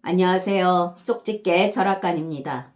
안녕하세요. 쪽집게 절약관입니다.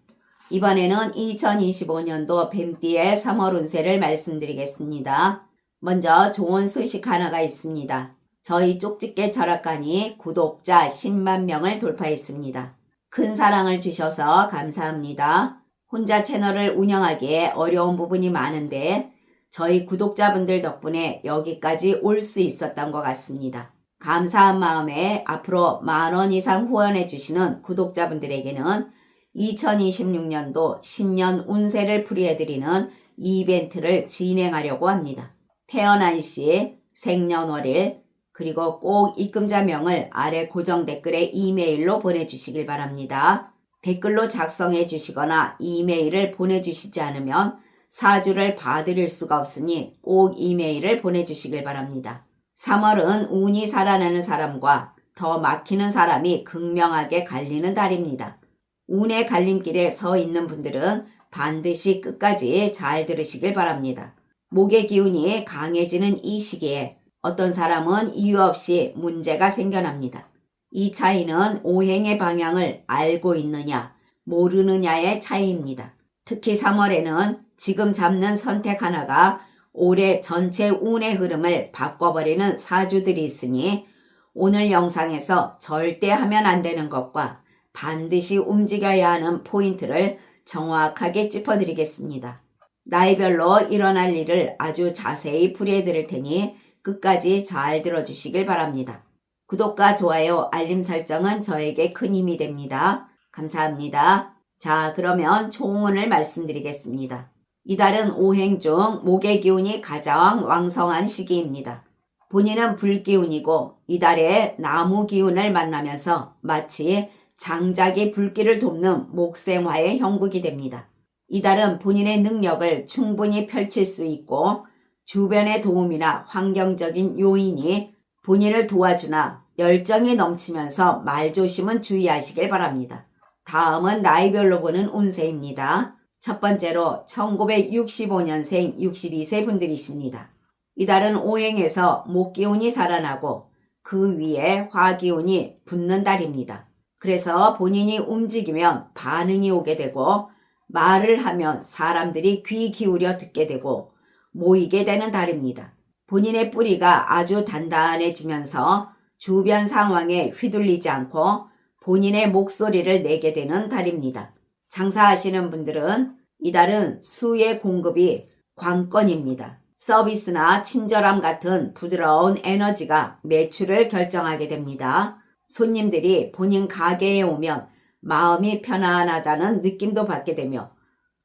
이번에는 2025년도 뱀띠의 3월 운세를 말씀드리겠습니다. 먼저 좋은 소식 하나가 있습니다. 저희 쪽집게 절약관이 구독자 10만 명을 돌파했습니다. 큰 사랑을 주셔서 감사합니다. 혼자 채널을 운영하기에 어려운 부분이 많은데 저희 구독자분들 덕분에 여기까지 올 수 있었던 것 같습니다. 감사한 마음에 앞으로 10,000원 이상 후원해 주시는 구독자분들에게는 2026년도 신년 운세를 풀이해드리는 이벤트를 진행하려고 합니다. 태어난 시, 생년월일, 그리고 꼭 입금자명을 아래 고정 댓글에 이메일로 보내주시길 바랍니다. 댓글로 작성해 주시거나 이메일을 보내주시지 않으면 사주를 봐드릴 수가 없으니 꼭 이메일을 보내주시길 바랍니다. 3월은 운이 살아나는 사람과 더 막히는 사람이 극명하게 갈리는 달입니다. 운의 갈림길에 서 있는 분들은 반드시 끝까지 잘 들으시길 바랍니다. 목의 기운이 강해지는 이 시기에 어떤 사람은 이유 없이 문제가 생겨납니다. 이 차이는 오행의 방향을 알고 있느냐, 모르느냐의 차이입니다. 특히 3월에는 지금 잡는 선택 하나가 올해 전체 운의 흐름을 바꿔버리는 사주들이 있으니 오늘 영상에서 절대 하면 안 되는 것과 반드시 움직여야 하는 포인트를 정확하게 짚어드리겠습니다. 나이별로 일어날 일을 아주 자세히 풀이해드릴 테니 끝까지 잘 들어주시길 바랍니다. 구독과 좋아요, 알림 설정은 저에게 큰 힘이 됩니다. 감사합니다. 자, 그러면 총운을 말씀드리겠습니다. 이달은 오행 중 목의 기운이 가장 왕성한 시기입니다. 본인은 불기운이고 이달에 나무 기운을 만나면서 마치 장작이 불길을 돕는 목생화의 형국이 됩니다. 이달은 본인의 능력을 충분히 펼칠 수 있고 주변의 도움이나 환경적인 요인이 본인을 도와주나 열정이 넘치면서 말조심은 주의하시길 바랍니다. 다음은 나이별로 보는 운세입니다. 첫 번째로 1965년생 62세 분들이십니다. 이달은 오행에서 목기운이 살아나고 그 위에 화기운이 붙는 달입니다. 그래서 본인이 움직이면 반응이 오게 되고 말을 하면 사람들이 귀 기울여 듣게 되고 모이게 되는 달입니다. 본인의 뿌리가 아주 단단해지면서 주변 상황에 휘둘리지 않고 본인의 목소리를 내게 되는 달입니다. 장사하시는 분들은 이달은 수의 공급이 관건입니다. 서비스나 친절함 같은 부드러운 에너지가 매출을 결정하게 됩니다. 손님들이 본인 가게에 오면 마음이 편안하다는 느낌도 받게 되며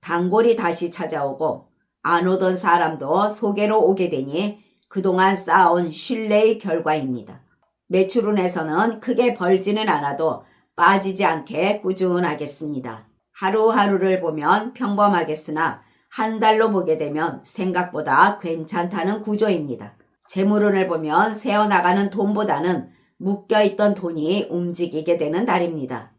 단골이 다시 찾아오고 안 오던 사람도 소개로 오게 되니 그동안 쌓아온 신뢰의 결과입니다. 매출운에서는 크게 벌지는 않아도 빠지지 않게 꾸준하겠습니다. 하루하루를 보면 평범하겠으나 한 달로 보게 되면 생각보다 괜찮다는 구조입니다. 재물운을 보면 새어나가는 돈보다는 묶여있던 돈이 움직이게 되는 달입니다.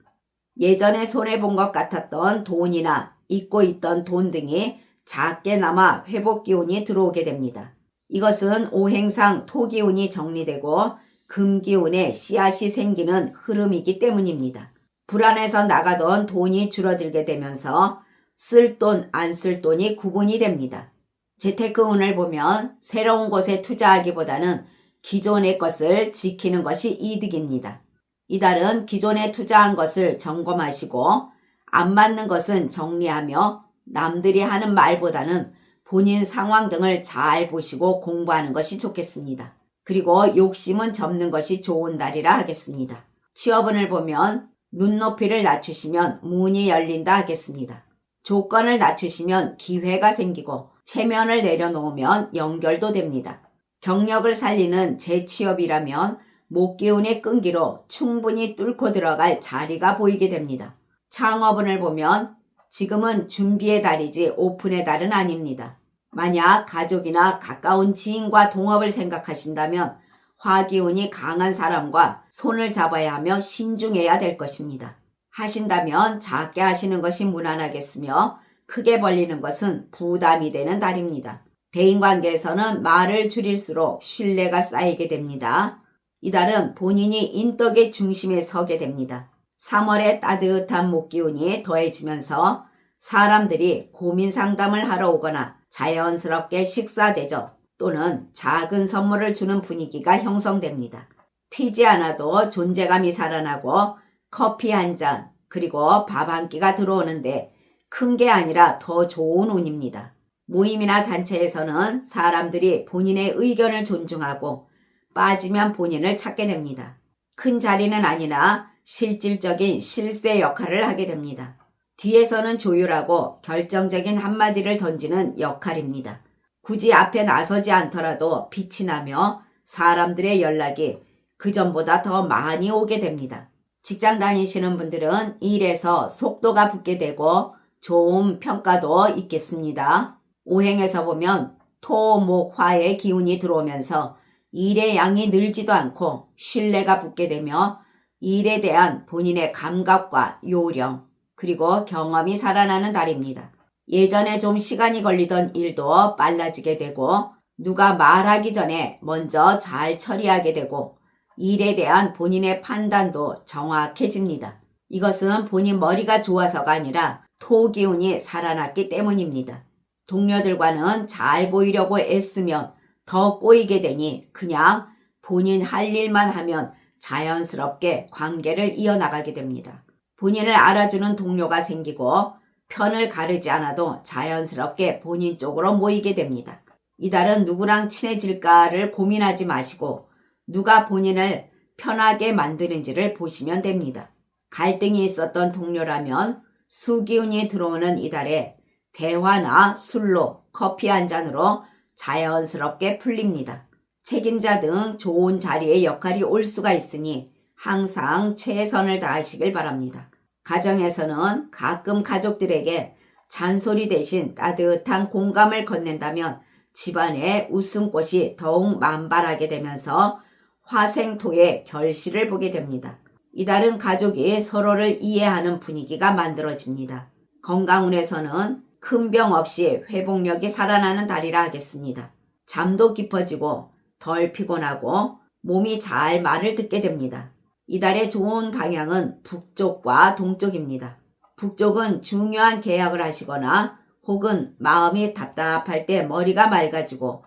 예전에 손해본 것 같았던 돈이나 잊고 있던 돈 등이 작게나마 회복기운이 들어오게 됩니다. 이것은 오행상 토기운이 정리되고 금기운에 씨앗이 생기는 흐름이기 때문입니다. 불안해서 나가던 돈이 줄어들게 되면서 쓸 돈, 안 쓸 돈이 구분이 됩니다. 재테크운을 보면 새로운 곳에 투자하기보다는 기존의 것을 지키는 것이 이득입니다. 이달은 기존에 투자한 것을 점검하시고 안 맞는 것은 정리하며 남들이 하는 말보다는 본인 상황 등을 잘 보시고 공부하는 것이 좋겠습니다. 그리고 욕심은 접는 것이 좋은 달이라 하겠습니다. 취업운을 보면 눈높이를 낮추시면 문이 열린다 하겠습니다. 조건을 낮추시면 기회가 생기고 체면을 내려놓으면 연결도 됩니다. 경력을 살리는 재취업이라면 목기운의 끈기로 충분히 뚫고 들어갈 자리가 보이게 됩니다. 창업운을 보면 지금은 준비의 달이지 오픈의 달은 아닙니다. 만약 가족이나 가까운 지인과 동업을 생각하신다면 화기운이 강한 사람과 손을 잡아야 하며 신중해야 될 것입니다. 하신다면 작게 하시는 것이 무난하겠으며 크게 벌리는 것은 부담이 되는 달입니다. 대인관계에서는 말을 줄일수록 신뢰가 쌓이게 됩니다. 이달은 본인이 인덕의 중심에 서게 됩니다. 3월의 따뜻한 목기운이 더해지면서 사람들이 고민 상담을 하러 오거나 자연스럽게 식사 대접 또는 작은 선물을 주는 분위기가 형성됩니다. 튀지 않아도 존재감이 살아나고 커피 한 잔 그리고 밥 한 끼가 들어오는데 큰 게 아니라 더 좋은 운입니다. 모임이나 단체에서는 사람들이 본인의 의견을 존중하고 빠지면 본인을 찾게 됩니다. 큰 자리는 아니나 실질적인 실세 역할을 하게 됩니다. 뒤에서는 조율하고 결정적인 한마디를 던지는 역할입니다. 굳이 앞에 나서지 않더라도 빛이 나며 사람들의 연락이 그전보다 더 많이 오게 됩니다. 직장 다니시는 분들은 일에서 속도가 붙게 되고 좋은 평가도 있겠습니다. 오행에서 보면 토, 목, 화의 기운이 들어오면서 일의 양이 늘지도 않고 신뢰가 붙게 되며 일에 대한 본인의 감각과 요령 그리고 경험이 살아나는 달입니다. 예전에 좀 시간이 걸리던 일도 빨라지게 되고 누가 말하기 전에 먼저 잘 처리하게 되고 일에 대한 본인의 판단도 정확해집니다. 이것은 본인 머리가 좋아서가 아니라 토 기운이 살아났기 때문입니다. 동료들과는 잘 보이려고 애쓰면 더 꼬이게 되니 그냥 본인 할 일만 하면 자연스럽게 관계를 이어나가게 됩니다. 본인을 알아주는 동료가 생기고 편을 가르지 않아도 자연스럽게 본인 쪽으로 모이게 됩니다. 이달은 누구랑 친해질까를 고민하지 마시고 누가 본인을 편하게 만드는지를 보시면 됩니다. 갈등이 있었던 동료라면 수기운이 들어오는 이달에 대화나 술로 커피 한 잔으로 자연스럽게 풀립니다. 책임자 등 좋은 자리에 역할이 올 수가 있으니 항상 최선을 다하시길 바랍니다. 가정에서는 가끔 가족들에게 잔소리 대신 따뜻한 공감을 건넨다면 집안의 웃음꽃이 더욱 만발하게 되면서 화생토의 결실을 보게 됩니다. 이달은 가족이 서로를 이해하는 분위기가 만들어집니다. 건강운에서는 큰 병 없이 회복력이 살아나는 달이라 하겠습니다. 잠도 깊어지고 덜 피곤하고 몸이 잘 말을 듣게 됩니다. 이달의 좋은 방향은 북쪽과 동쪽입니다. 북쪽은 중요한 계약을 하시거나 혹은 마음이 답답할 때 머리가 맑아지고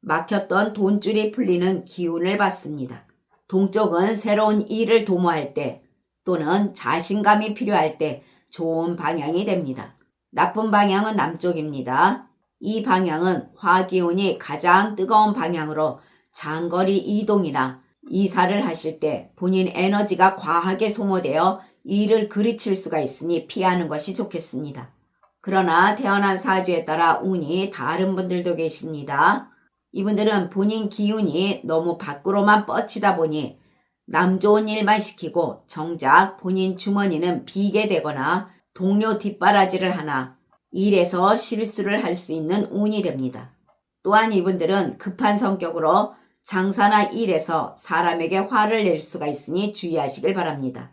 막혔던 돈줄이 풀리는 기운을 받습니다. 동쪽은 새로운 일을 도모할 때 또는 자신감이 필요할 때 좋은 방향이 됩니다. 나쁜 방향은 남쪽입니다. 이 방향은 화기운이 가장 뜨거운 방향으로 장거리 이동이나 이사를 하실 때 본인 에너지가 과하게 소모되어 일을 그르칠 수가 있으니 피하는 것이 좋겠습니다. 그러나 태어난 사주에 따라 운이 다른 분들도 계십니다. 이분들은 본인 기운이 너무 밖으로만 뻗치다 보니 남 좋은 일만 시키고 정작 본인 주머니는 비게 되거나 동료 뒷바라지를 하나 일에서 실수를 할 수 있는 운이 됩니다. 또한 이분들은 급한 성격으로 장사나 일에서 사람에게 화를 낼 수가 있으니 주의하시길 바랍니다.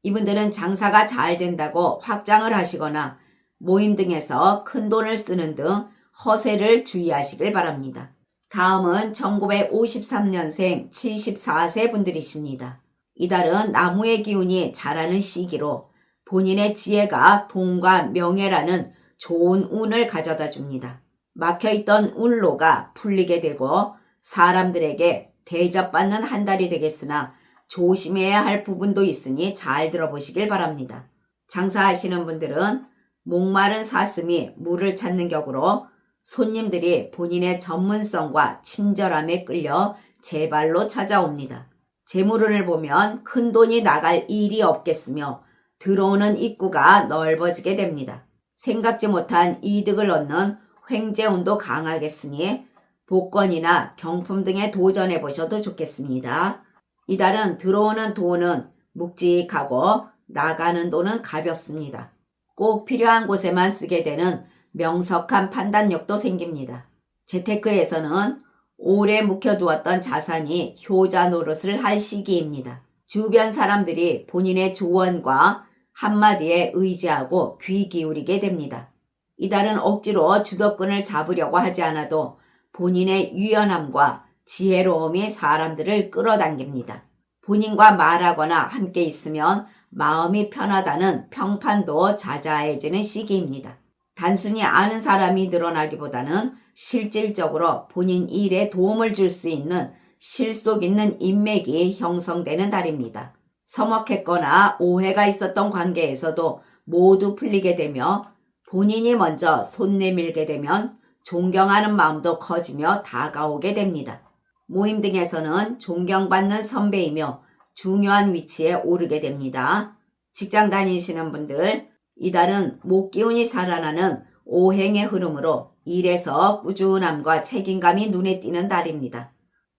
이분들은 장사가 잘 된다고 확장을 하시거나 모임 등에서 큰 돈을 쓰는 등 허세를 주의하시길 바랍니다. 다음은 1953년생 74세 분들이십니다. 이달은 나무의 기운이 자라는 시기로 본인의 지혜가 돈과 명예라는 좋은 운을 가져다 줍니다. 막혀있던 운로가 풀리게 되고 사람들에게 대접받는 한 달이 되겠으나 조심해야 할 부분도 있으니 잘 들어보시길 바랍니다. 장사하시는 분들은 목마른 사슴이 물을 찾는 격으로 손님들이 본인의 전문성과 친절함에 끌려 제발로 찾아옵니다. 재물운을 보면 큰 돈이 나갈 일이 없겠으며 들어오는 입구가 넓어지게 됩니다. 생각지 못한 이득을 얻는 횡재운도 강하겠으니 복권이나 경품 등에 도전해 보셔도 좋겠습니다. 이달은 들어오는 돈은 묵직하고 나가는 돈은 가볍습니다. 꼭 필요한 곳에만 쓰게 되는 명석한 판단력도 생깁니다. 재테크에서는 오래 묵혀두었던 자산이 효자 노릇을 할 시기입니다. 주변 사람들이 본인의 조언과 한마디에 의지하고 귀 기울이게 됩니다. 이달은 억지로 주도권을 잡으려고 하지 않아도 본인의 유연함과 지혜로움이 사람들을 끌어당깁니다. 본인과 말하거나 함께 있으면 마음이 편하다는 평판도 자자해지는 시기입니다. 단순히 아는 사람이 늘어나기보다는 실질적으로 본인 일에 도움을 줄 수 있는 실속 있는 인맥이 형성되는 달입니다. 서먹했거나 오해가 있었던 관계에서도 모두 풀리게 되며 본인이 먼저 손 내밀게 되면 존경하는 마음도 커지며 다가오게 됩니다. 모임 등에서는 존경받는 선배이며 중요한 위치에 오르게 됩니다. 직장 다니시는 분들, 이달은 목기운이 살아나는 오행의 흐름으로 일에서 꾸준함과 책임감이 눈에 띄는 달입니다.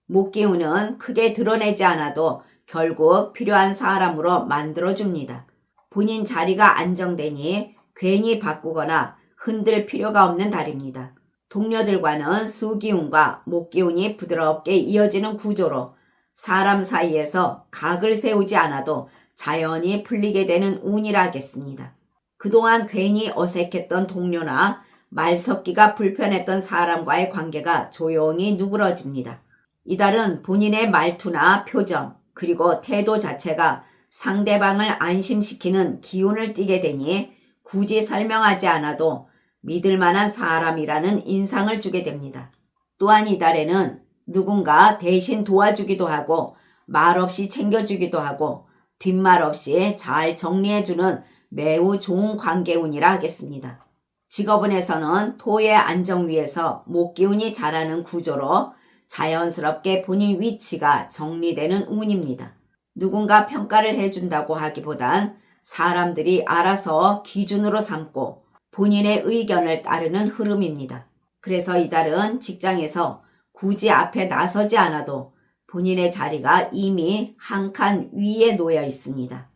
목기운은 크게 드러내지 않아도 결국 필요한 사람으로 만들어줍니다. 본인 자리가 안정되니 괜히 바꾸거나 흔들 필요가 없는 달입니다. 동료들과는 수기운과 목기운이 부드럽게 이어지는 구조로 사람 사이에서 각을 세우지 않아도 자연히 풀리게 되는 운이라 하겠습니다. 그동안 괜히 어색했던 동료나 말 섞기가 불편했던 사람과의 관계가 조용히 누그러집니다. 이달은 본인의 말투나 표정 그리고 태도 자체가 상대방을 안심시키는 기운을 띠게 되니 굳이 설명하지 않아도 믿을 만한 사람이라는 인상을 주게 됩니다. 또한 이달에는 누군가 대신 도와주기도 하고 말없이 챙겨주기도 하고 뒷말 없이 잘 정리해주는 매우 좋은 관계운이라 하겠습니다. 직업운에서는 토의 안정 위에서 목기운이 자라는 구조로 자연스럽게 본인 위치가 정리되는 운입니다. 누군가 평가를 해준다고 하기보단 사람들이 알아서 기준으로 삼고 본인의 의견을 따르는 흐름입니다. 그래서 이달은 직장에서 굳이 앞에 나서지 않아도 본인의 자리가 이미 한 칸 위에 놓여 있습니다.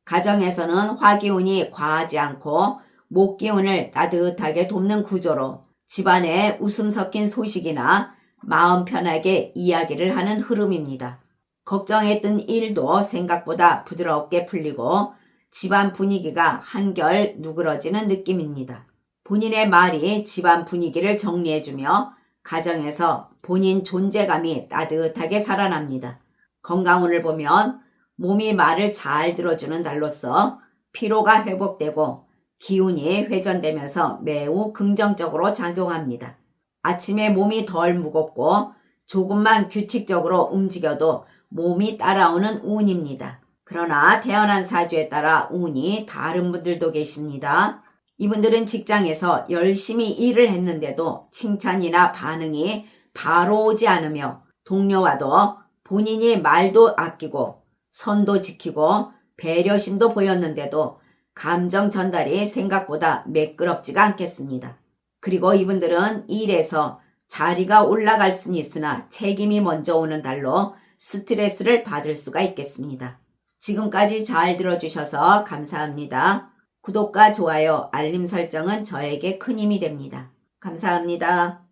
가정에서는 화기운이 과하지 않고 목기운을 따뜻하게 돕는 구조로 집안에 웃음 섞인 소식이나 마음 편하게 이야기를 하는 흐름입니다. 걱정했던 일도 생각보다 부드럽게 풀리고 집안 분위기가 한결 누그러지는 느낌입니다. 본인의 말이 집안 분위기를 정리해주며 가정에서 본인 존재감이 따뜻하게 살아납니다. 건강운을 보면 몸이 말을 잘 들어주는 달로서 피로가 회복되고 기운이 회전되면서 매우 긍정적으로 작용합니다. 아침에 몸이 덜 무겁고 조금만 규칙적으로 움직여도 몸이 따라오는 운입니다. 그러나 태어난 사주에 따라 운이 다른 분들도 계십니다. 이분들은 직장에서 열심히 일을 했는데도 칭찬이나 반응이 바로 오지 않으며 동료와도 본인이 말도 아끼고 선도 지키고 배려심도 보였는데도 감정 전달이 생각보다 매끄럽지가 않겠습니다. 그리고 이분들은 일에서 자리가 올라갈 수는 있으나 책임이 먼저 오는 달로 스트레스를 받을 수가 있겠습니다. 지금까지 잘 들어주셔서 감사합니다. 구독과 좋아요, 알림 설정은 저에게 큰 힘이 됩니다. 감사합니다.